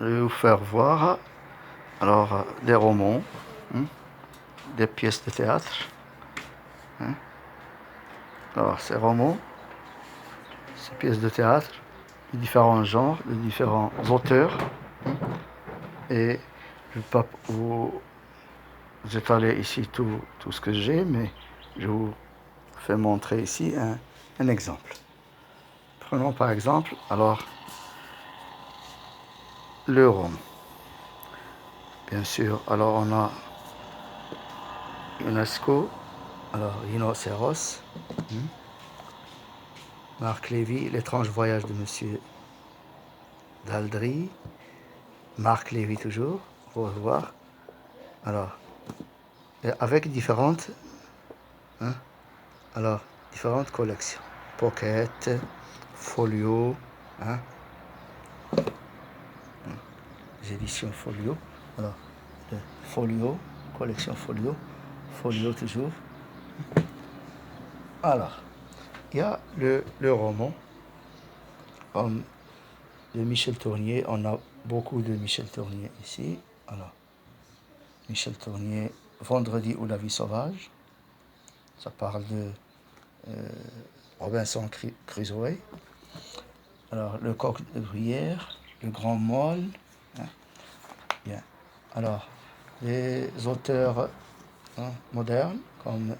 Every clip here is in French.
je vais vous faire voir alors des romans, hein, des pièces de théâtre. Hein. Alors ces romans, ces pièces de théâtre, de différents genres, de différents auteurs. Hein, et je ne vais pas vous étaler ici tout ce que j'ai, mais je vous fais montrer ici un exemple. Prenons par exemple alors le rhum. Bien sûr, alors on a UNESCO, alors Rhinocéros, Marc Lévy, L'étrange voyage de Monsieur Daldry, Marc Lévy toujours, pour voir. Alors, avec différentes, hein, alors, différentes collections. Pocket, folio, hein, les éditions folio. Alors, le folio, collection folio, folio toujours. Alors, il y a le roman, comme de Michel Tournier. On a beaucoup de Michel Tournier ici. Alors, Michel Tournier, Vendredi ou la vie sauvage. Ça parle de Robinson Crusoe. Alors, le coq de bruyère, le grand môle. Hein. Bien. Alors, les auteurs modernes, comme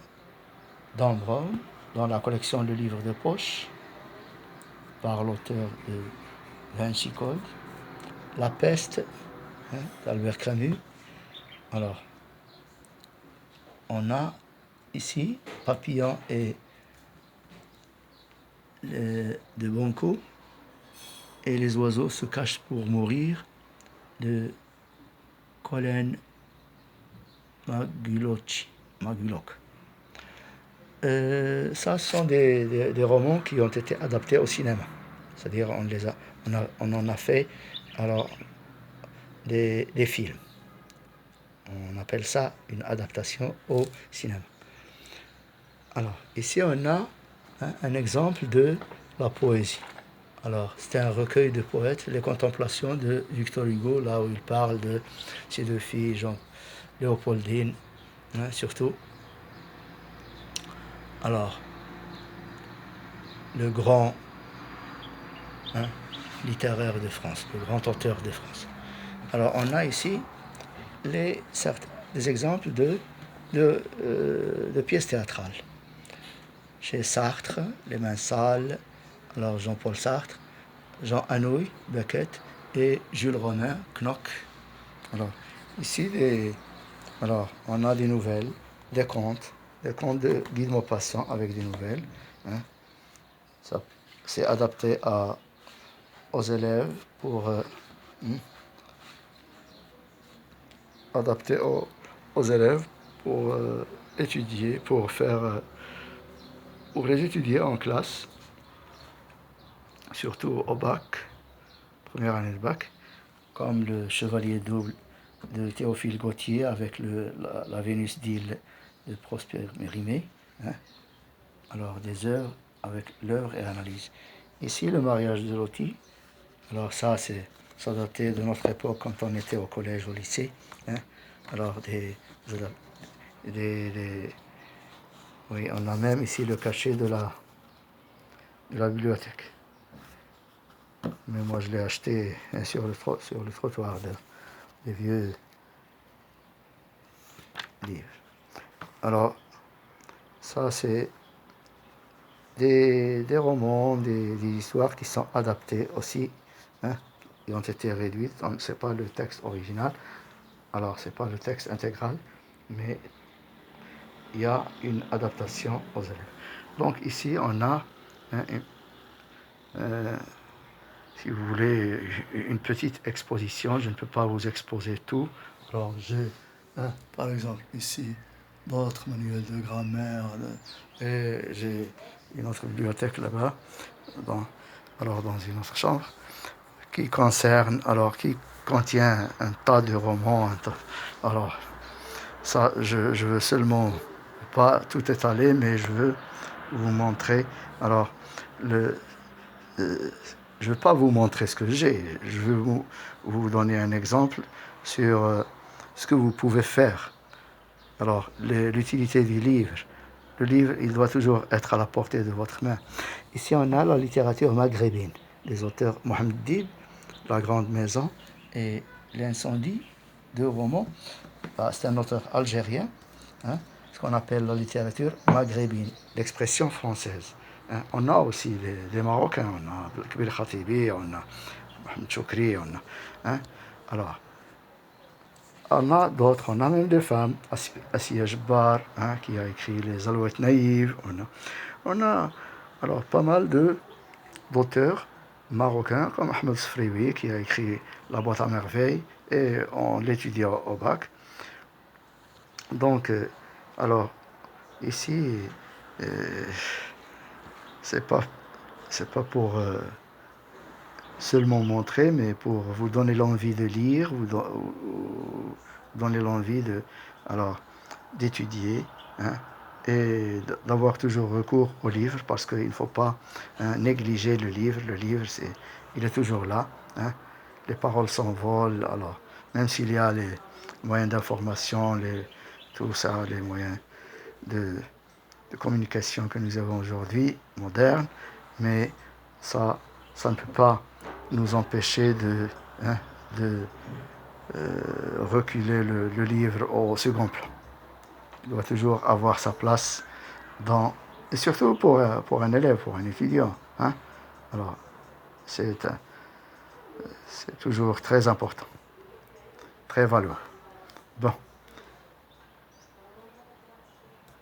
Dan Brown, dans la collection de livres de poche, par l'auteur de Vinci Code. La peste, hein, d'Albert Camus. Alors, on a ici Papillon et de Bonco, et les oiseaux se cachent pour mourir, de Colin Maguloc. Ça sont des romans qui ont été adaptés au cinéma. C'est-à-dire on en a fait alors des films. On appelle ça une adaptation au cinéma. Alors, ici on a un exemple de la poésie. Alors, c'est un recueil de poètes, Les Contemplations de Victor Hugo, là où il parle de ses deux filles, Léopoldine, hein, surtout. Alors, le grand littéraire de France, le grand auteur de France. Alors, on a ici des exemples de pièces théâtrales. Chez Sartre, Les Mains Sales, alors Jean-Paul Sartre, Jean Anouilh, Beckett et Jules Romain, Knock. Alors, ici, on a des nouvelles, des contes de Guy de Maupassant avec des nouvelles. Hein. Ça, c'est adapté aux élèves pour adapté aux élèves pour étudier, pour les étudier en classe, surtout au bac, première année de bac, comme le Chevalier double de Théophile Gautier avec la Vénus d'île de Prosper Mérimée. Hein. Alors des œuvres avec l'œuvre et analyse. Ici le mariage de Loti. Alors ça datait de notre époque quand on était au collège, au lycée. Hein. Alors oui, on a même ici le cachet de la bibliothèque. Mais moi je l'ai acheté sur le trottoir des vieux livres. Alors, ça c'est des romans, des histoires qui sont adaptées aussi, hein, qui ont été réduites. C'est pas le texte original, alors c'est pas le texte intégral, mais il y a une adaptation aux élèves. Donc ici on a, hein, si vous voulez, une petite exposition. Je ne peux pas vous exposer tout. Alors j'ai, par exemple, ici, d'autres manuels de grammaire, et j'ai une autre bibliothèque là-bas, dans une autre chambre, qui contient un tas de romans. Alors, ça, je veux seulement pas tout étaler, mais je veux vous montrer. Alors, je ne vais pas vous montrer ce que j'ai, je vais vous donner un exemple sur ce que vous pouvez faire. Alors, l'utilité du livre. Le livre, il doit toujours être à la portée de votre main. Ici, on a la littérature maghrébine, les auteurs Mohamed Dib, La Grande Maison et L'incendie, deux romans. C'est un auteur algérien, hein, ce qu'on appelle la littérature maghrébine, l'expression française. Hein. On a aussi des Marocains, on a Kbil Khatibi, on a Mohamed Choukri, on a. Hein. Alors, on a d'autres, on a même des femmes, Assia Jabbar, hein, qui a écrit Les Alouettes Naïves. On a alors pas mal d'auteurs marocains comme Ahmed Sfrioui qui a écrit La boîte à merveilles et on l'étudie au bac. Donc, alors, ici, c'est pas pour seulement montrer, mais pour vous donner l'envie de lire, vous donner l'envie d'étudier, hein, et d'avoir toujours recours au livre, parce qu'il ne faut pas négliger le livre. Le livre, il est toujours là. Hein. Les paroles s'envolent. Alors, même s'il y a les moyens d'information, tout ça, les moyens de communication que nous avons aujourd'hui, modernes, mais ça ne peut pas nous empêcher de reculer le livre au second plan. Il doit toujours avoir sa place et surtout pour un élève, pour un étudiant. Hein. Alors, c'est toujours très important, très valorisant. Bon.